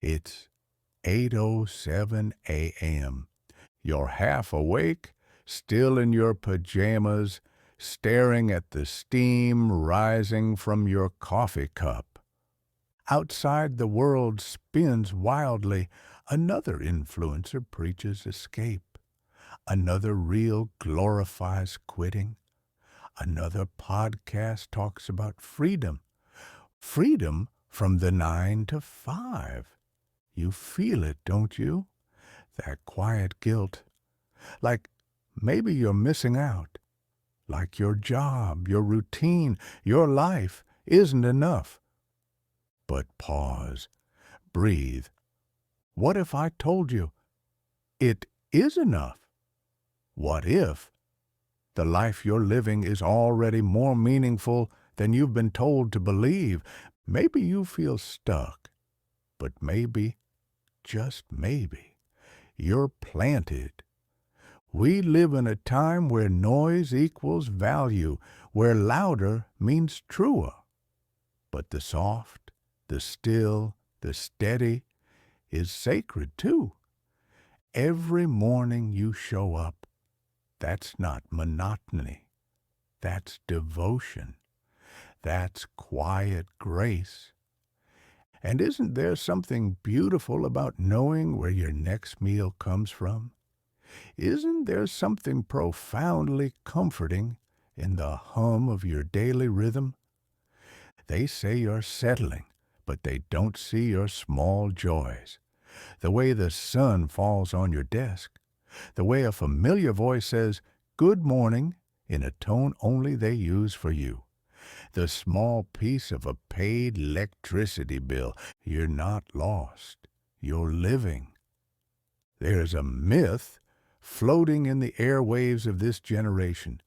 It's 8:07 a.m. You're half awake, still in your pajamas, staring at the steam rising from your coffee cup. Outside, the world spins wildly. Another influencer preaches escape. Another reel glorifies quitting. Another podcast talks about freedom. Freedom from the 9 to 5. You feel it, don't you? That quiet guilt. Like maybe you're missing out. Like your job, your routine, your life isn't enough. But pause. Breathe. What if I told you it is enough? What if the life you're living is already more meaningful than you've been told to believe? Maybe you feel stuck, but maybe, just maybe, you're planted. We live in a time where noise equals value, where louder means truer. But the soft, the still, the steady is sacred too. Every morning you show up. That's not monotony. That's devotion. That's quiet grace. And isn't there something beautiful about knowing where your next meal comes from? Isn't there something profoundly comforting in the hum of your daily rhythm? They say you're settling, but they don't see your small joys. The way the sun falls on your desk. The way a familiar voice says, "Good morning," in a tone only they use for you. The small piece of a paid electricity bill. You're not lost. You're living. There's a myth floating in the airwaves of this generation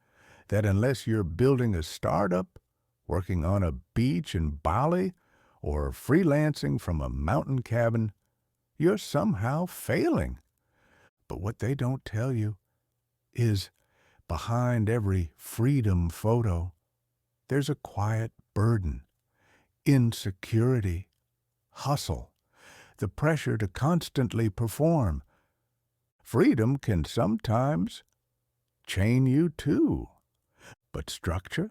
that unless you're building a startup, working on a beach in Bali, or freelancing from a mountain cabin, you're somehow failing. But what they don't tell you is behind every freedom photo, there's a quiet burden, insecurity, hustle, the pressure to constantly perform. Freedom can sometimes chain you too. But structure?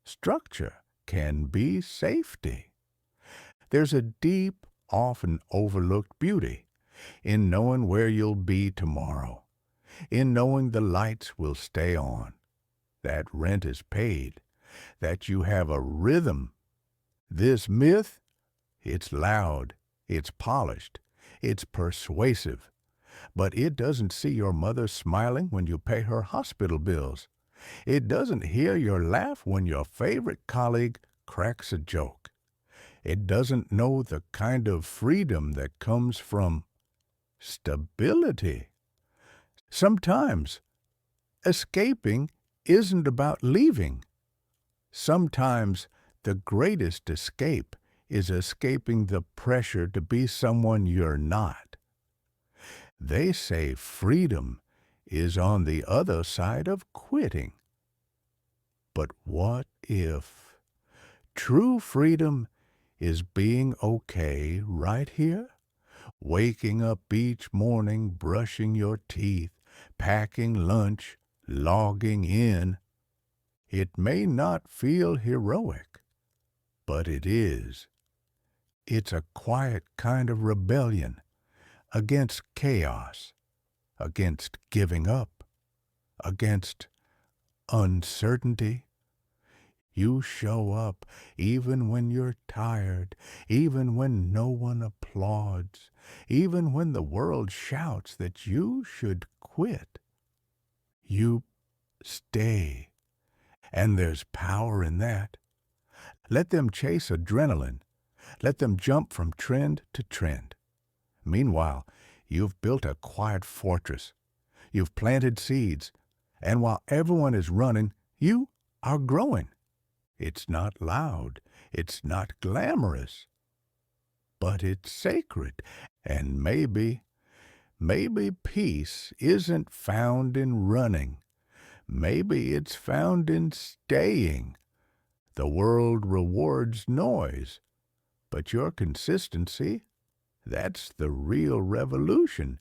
Structure can be safety. There's a deep, often overlooked beauty in knowing where you'll be tomorrow, in knowing the lights will stay on, that rent is paid, that you have a rhythm. This myth, it's loud, it's polished, it's persuasive, but it doesn't see your mother smiling when you pay her hospital bills. It doesn't hear your laugh when your favorite colleague cracks a joke. It doesn't know the kind of freedom that comes from stability. Sometimes escaping isn't about leaving. Sometimes the greatest escape is escaping the pressure to be someone you're not. They say freedom is on the other side of quitting. But what if true freedom is being okay right here? Waking up each morning, brushing your teeth, packing lunch, logging in. It may not feel heroic, but it is. It's a quiet kind of rebellion against chaos, against giving up, against uncertainty. You show up even when you're tired, even when no one applauds, even when the world shouts that you should quit. You stay, and there's power in that. Let them chase adrenaline. Let them jump from trend to trend. Meanwhile, you've built a quiet fortress. You've planted seeds. And while everyone is running, you are growing. It's not loud. It's not glamorous. But it's sacred. And maybe peace isn't found in running. Maybe it's found in staying. The world rewards noise, but your consistency, That's the real revolution.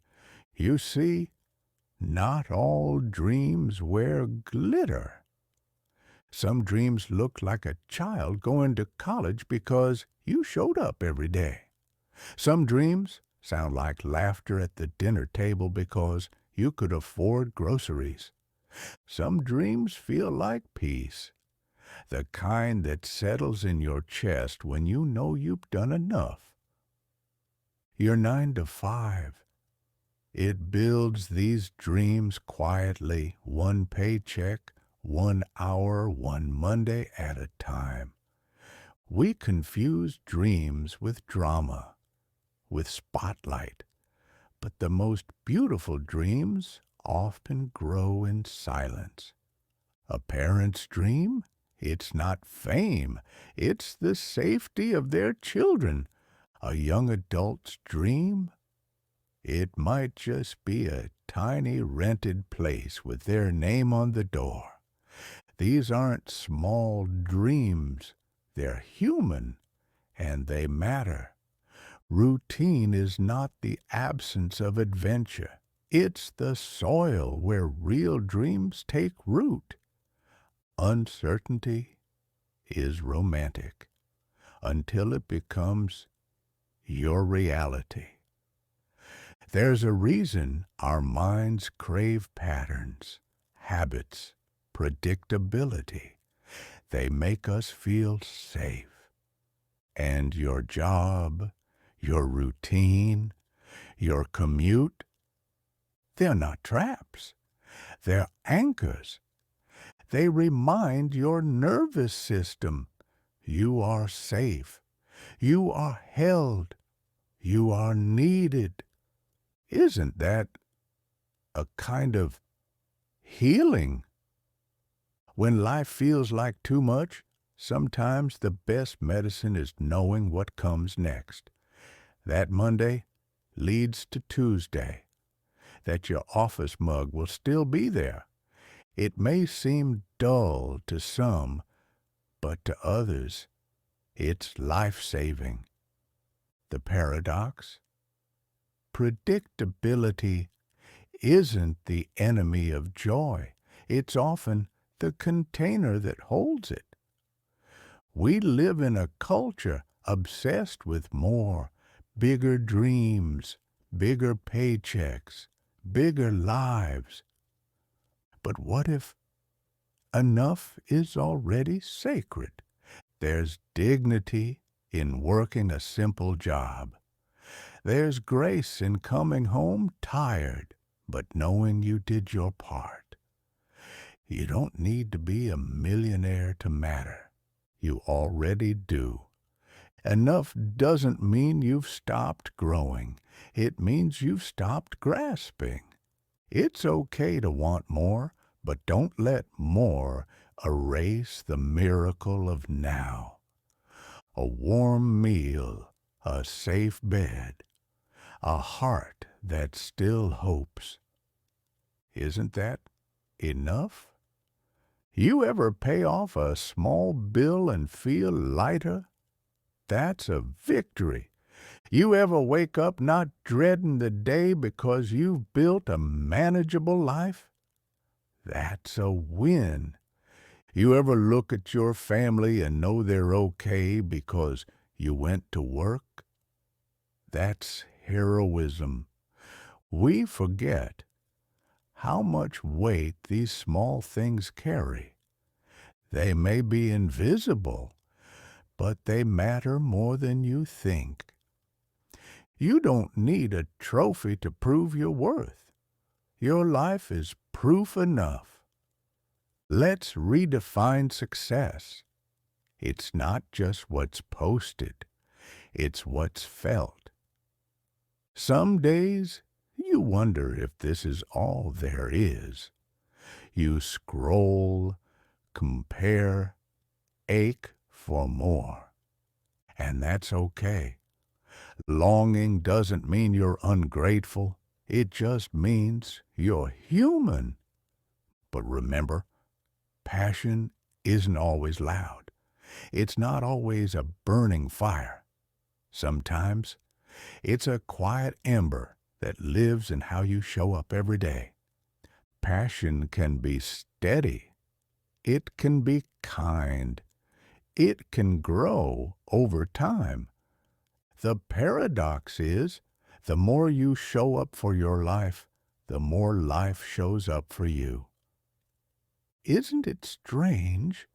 You see, not all dreams wear glitter. Some dreams look like a child going to college because you showed up every day. Some dreams sound like laughter at the dinner table because you could afford groceries. Some dreams feel like peace, the kind that settles in your chest when you know you've done enough. Your 9 to 5, it builds these dreams quietly, one paycheck, 1 hour, one Monday at a time. We confuse dreams with drama, with spotlight, but the most beautiful dreams often grow in silence. A parent's dream? It's not fame, it's the safety of their children. A young adult's dream? It might just be a tiny rented place with their name on the door. These aren't small dreams, they're human, and they matter. Routine is not the absence of adventure. It's the soil where real dreams take root. Uncertainty is romantic until it becomes your reality. There's a reason our minds crave patterns, habits, predictability. They make us feel safe. And your job, your routine, your commute, they're not traps. They're anchors. They remind your nervous system you are safe. You are held. You are needed. Isn't that a kind of healing? When life feels like too much, sometimes the best medicine is knowing what comes next. That Monday leads to Tuesday. That your office mug will still be there. It may seem dull to some, but to others, it's life-saving. The paradox? Predictability isn't the enemy of joy. It's often the container that holds it. We live in a culture obsessed with more, bigger dreams, bigger paychecks, bigger lives. But what if enough is already sacred? There's dignity in working a simple job. There's grace in coming home tired, but knowing you did your part. You don't need to be a millionaire to matter. You already do. Enough doesn't mean you've stopped growing. It means you've stopped grasping. It's okay to want more, but don't let more erase the miracle of now. A warm meal, a safe bed, a heart that still hopes. Isn't that enough? You ever pay off a small bill and feel lighter? That's a victory. You ever wake up not dreading the day because you've built a manageable life? That's a win. You ever look at your family and know they're okay because you went to work? That's heroism. We forget how much weight these small things carry. They may be invisible, but they matter more than you think. You don't need a trophy to prove your worth. Your life is proof enough. Let's redefine success. It's not just what's posted, it's what's felt. Some days you wonder if this is all there is. You scroll, compare, ache for more. And that's okay. Longing doesn't mean you're ungrateful. It just means you're human. But remember, passion isn't always loud. It's not always a burning fire. Sometimes It's a quiet ember that lives in how you show up every day. Passion can be steady. It can be kind. It can grow over time. The paradox is, the more you show up for your life, the more life shows up for you. Isn't it strange?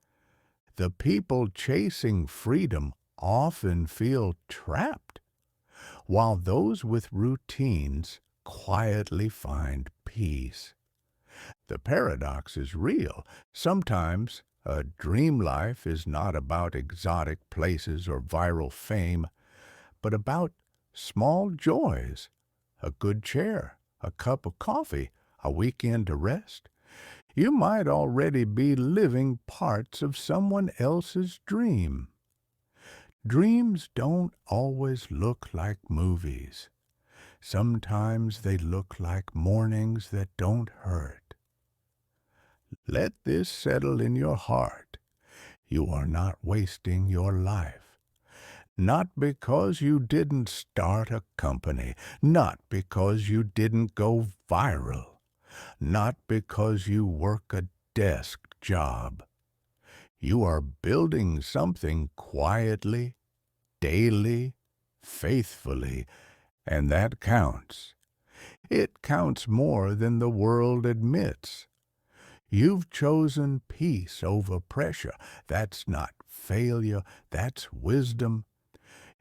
The people chasing freedom often feel trapped, while those with routines quietly find peace. The paradox is real. Sometimes a dream life is not about exotic places or viral fame, but about small joys, a good chair, a cup of coffee, a weekend to rest. You might already be living parts of someone else's dream. Dreams don't always look like movies. Sometimes they look like mornings that don't hurt. Let this settle in your heart. You are not wasting your life. Not because you didn't start a company, not because you didn't go viral, not because you work a desk job. You are building something quietly, daily, faithfully, and that counts. It counts more than the world admits. You've chosen peace over pressure. That's not failure, that's wisdom.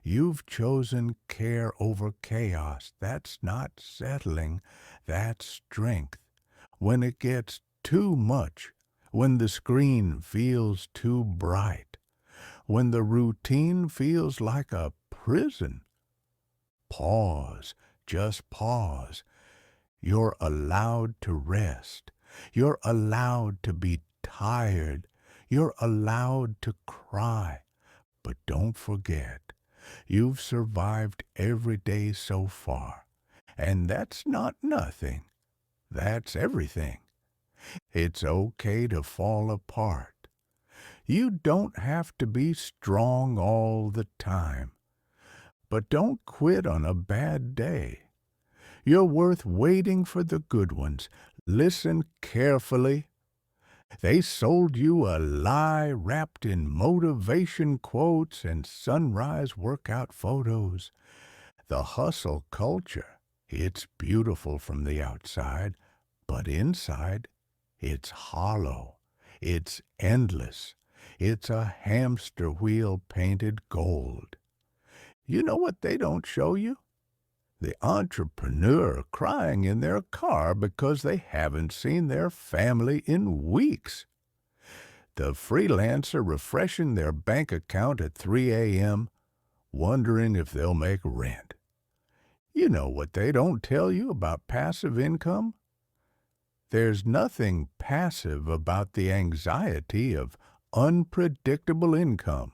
You've chosen care over chaos. That's not settling, that's strength. When it gets too much, when the screen feels too bright, when the routine feels like a prison, pause, just pause. You're allowed to rest. You're allowed to be tired. You're allowed to cry. But don't forget, you've survived every day so far. And that's not nothing. That's everything. It's okay to fall apart. You don't have to be strong all the time. But don't quit on a bad day. You're worth waiting for the good ones. Listen carefully. They sold you a lie wrapped in motivation quotes and sunrise workout photos. The hustle culture, it's beautiful from the outside, but inside, it's hollow. It's endless. It's a hamster wheel painted gold. You know what they don't show you? The entrepreneur crying in their car because they haven't seen their family in weeks. The freelancer refreshing their bank account at 3 a.m., wondering if they'll make rent. You know what they don't tell you about passive income? There's nothing passive about the anxiety of unpredictable income.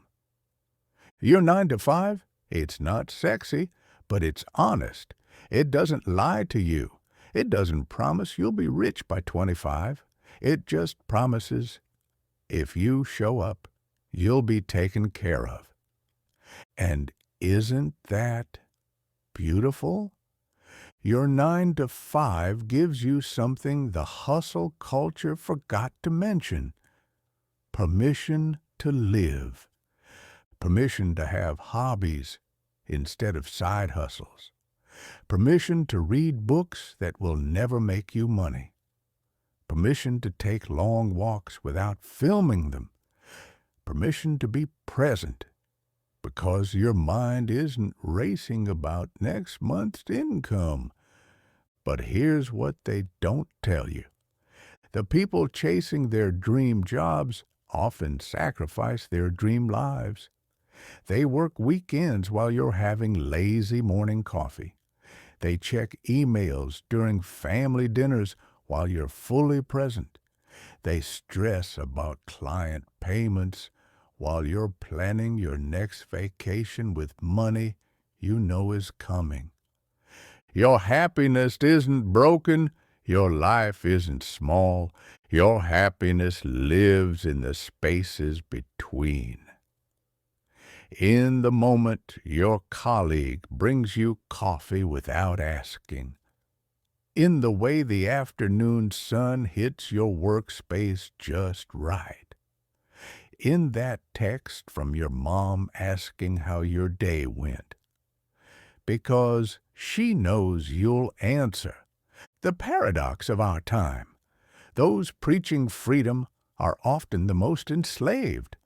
Your 9 to 5? It's not sexy, but it's honest. It doesn't lie to you. It doesn't promise you'll be rich by 25. It just promises if you show up, you'll be taken care of. And isn't that beautiful? Your 9 to 5 gives you something the hustle culture forgot to mention. Permission to live. Permission to have hobbies instead of side hustles. Permission to read books that will never make you money. Permission to take long walks without filming them. Permission to be present because your mind isn't racing about next month's income. But here's what they don't tell you. The people chasing their dream jobs often sacrifice their dream lives. They work weekends while you're having lazy morning coffee. They check emails during family dinners while you're fully present. They stress about client payments while you're planning your next vacation with money you know is coming. Your happiness isn't broken. Your life isn't small. Your happiness lives in the spaces between. In the moment your colleague brings you coffee without asking. In the way the afternoon sun hits your workspace just right. In that text from your mom asking how your day went. Because she knows you'll answer. The paradox of our time. Those preaching freedom are often the most enslaved,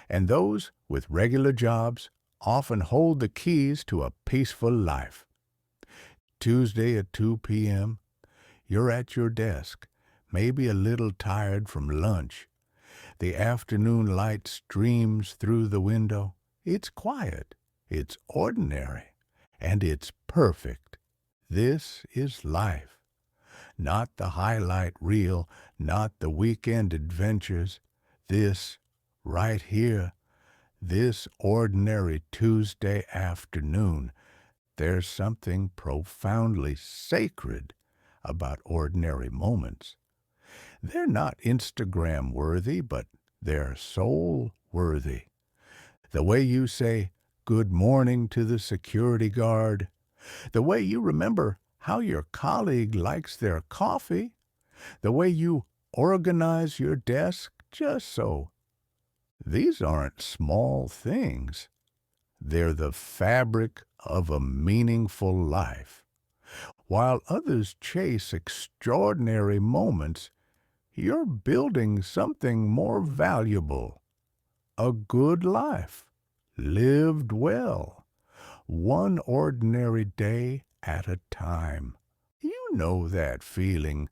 and those with regular jobs often hold the keys to a peaceful life. Tuesday at 2 p.m., you're at your desk, maybe a little tired from lunch. The afternoon light streams through the window. It's quiet, it's ordinary, and it's perfect. This is life. Not the highlight reel, not the weekend adventures. This, right here, this ordinary Tuesday afternoon. There's something profoundly sacred about ordinary moments. They're not Instagram worthy, but they're soul worthy. The way you say good morning to the security guard, the way you remember how your colleague likes their coffee, the way you organize your desk just so. These aren't small things. They're the fabric of a meaningful life. While others chase extraordinary moments, you're building something more valuable. A good life, lived well, one ordinary day at a time. You know that feeling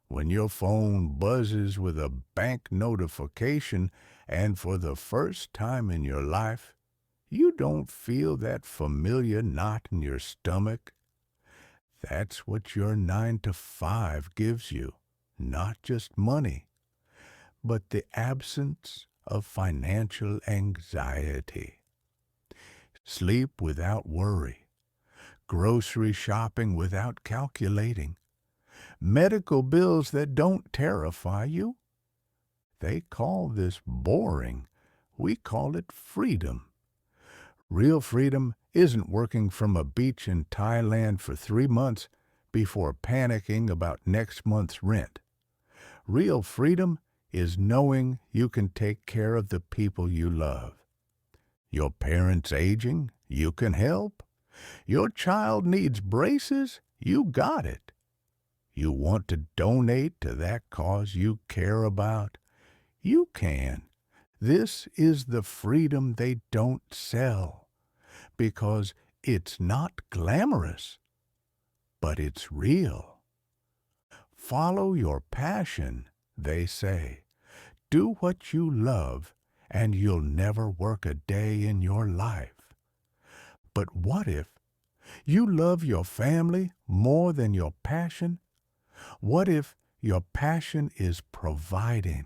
when your phone buzzes with a bank notification and for the first time in your life, you don't feel that familiar knot in your stomach. That's what your 9 to 5 gives you, not just money, but the absence of financial anxiety. Sleep without worry, grocery shopping without calculating, medical bills that don't terrify you. They call this boring. We call it freedom. Real freedom isn't working from a beach in Thailand for 3 months before panicking about next month's rent. Real freedom is knowing you can take care of the people you love. Your parents aging, you can help. Your child needs braces, you got it. You want to donate to that cause you care about, you can. This is the freedom they don't sell, because it's not glamorous, but it's real. Follow your passion, they say. Do what you love, and you'll never work a day in your life. But what if you love your family more than your passion? What if your passion is providing?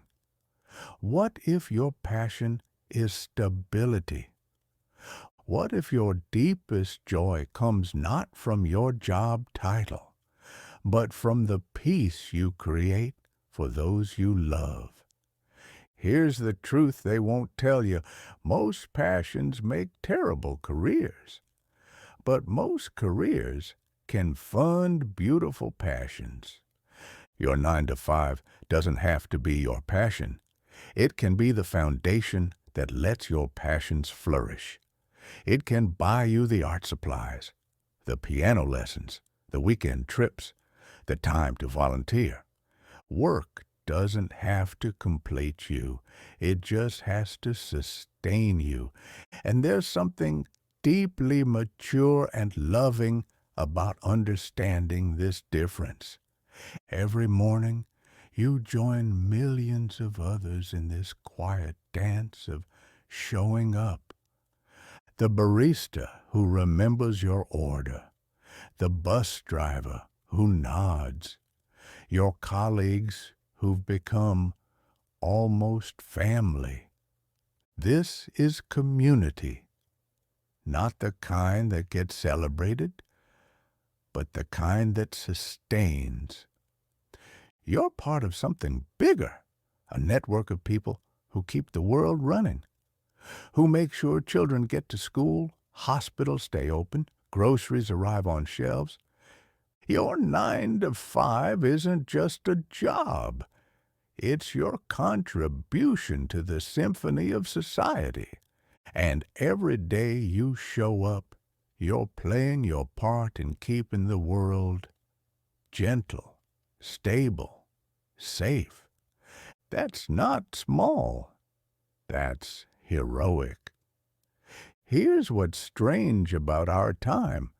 What if your passion is stability? What if your deepest joy comes not from your job title, but from the peace you create for those you love? Here's the truth they won't tell you. Most passions make terrible careers, but most careers can fund beautiful passions. Your 9 to 5 doesn't have to be your passion. It can be the foundation that lets your passions flourish. It can buy you the art supplies, the piano lessons, the weekend trips, the time to volunteer. Work doesn't have to complete you. It just has to sustain you. And there's something deeply mature and loving about understanding this difference. Every morning, you join millions of others in this quiet dance of showing up. The barista who remembers your order, the bus driver who nods, your colleagues who've become almost family. This is community, not the kind that gets celebrated, but the kind that sustains. You're part of something bigger, a network of people who keep the world running. who make sure children get to school, hospitals stay open, groceries arrive on shelves. Your 9 to 5 isn't just a job. It's your contribution to the symphony of society. And every day you show up, you're playing your part in keeping the world gentle, stable, safe. That's not small. That's heroic. Here's what's strange about our time.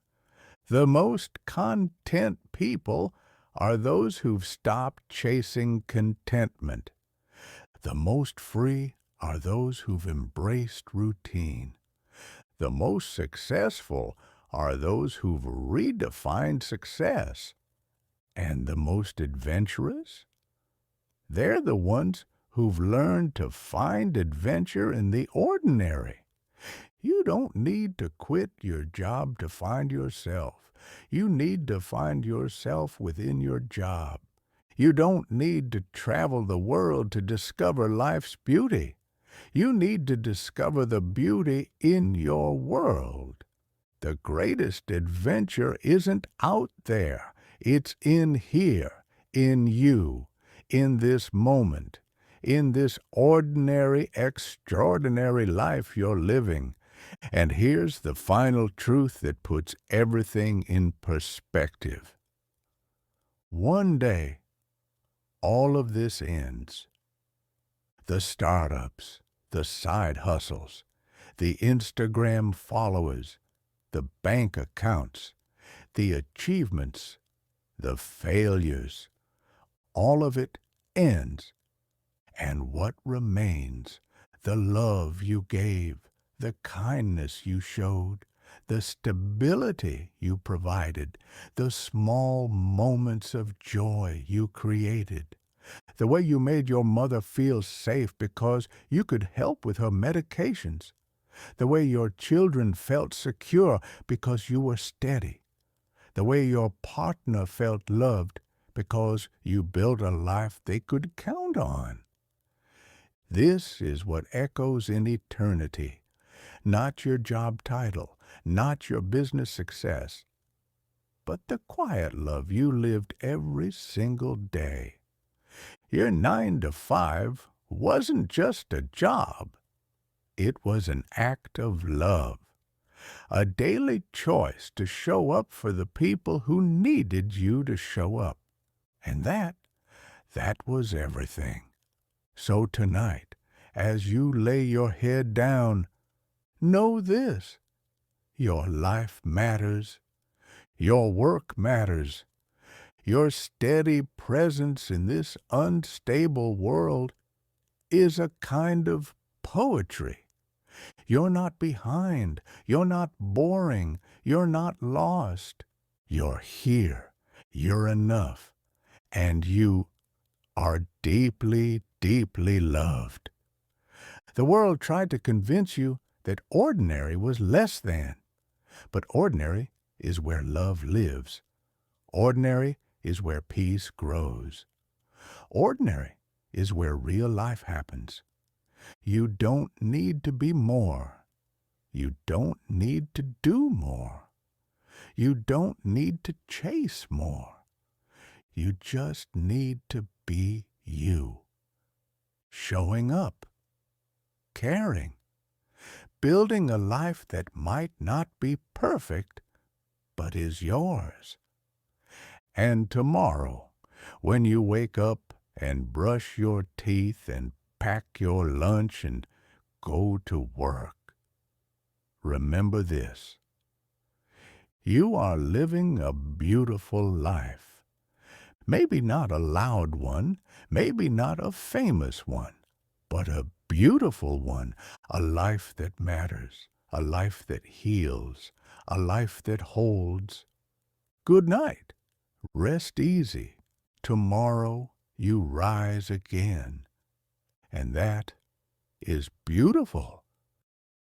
The most content people are those who've stopped chasing contentment. The most free are those who've embraced routine. The most successful are those who've redefined success. And the most adventurous? They're the ones who've learned to find adventure in the ordinary. You don't need to quit your job to find yourself. You need to find yourself within your job. You don't need to travel the world to discover life's beauty. You need to discover the beauty in your world. The greatest adventure isn't out there. It's in here, in you, in this moment, in this ordinary, extraordinary life you're living. And here's the final truth that puts everything in perspective. One day, all of this ends. The startups, the side hustles, the Instagram followers, the bank accounts, the achievements, the failures, all of it ends. And what remains? The love you gave, the kindness you showed, the stability you provided, the small moments of joy you created, the way you made your mother feel safe because you could help with her medications, the way your children felt secure because you were steady, the way your partner felt loved because you built a life they could count on. This is what echoes in eternity, not your job title, not your business success, but the quiet love you lived every single day. Your 9 to 5 wasn't just a job. It was an act of love, a daily choice to show up for the people who needed you to show up. And that was everything. So tonight, as you lay your head down, know this: your life matters, your work matters, your steady presence in this unstable world is a kind of poetry. You're not behind, you're not boring, you're not lost. You're here, you're enough, and you are deeply, deeply loved. The world tried to convince you that ordinary was less than, but ordinary is where love lives. Ordinary is where peace grows. Ordinary is where real life happens. You don't need to be more. You don't need to do more. You don't need to chase more. You just need to be you. Showing up, caring, building a life that might not be perfect, but is yours. And tomorrow, when you wake up and brush your teeth and pack your lunch and go to work, remember this: you are living a beautiful life. Maybe not a loud one, maybe not a famous one, but a beautiful one, a life that matters, a life that heals, a life that holds. Good night. Rest easy. Tomorrow you rise again. And that is beautiful.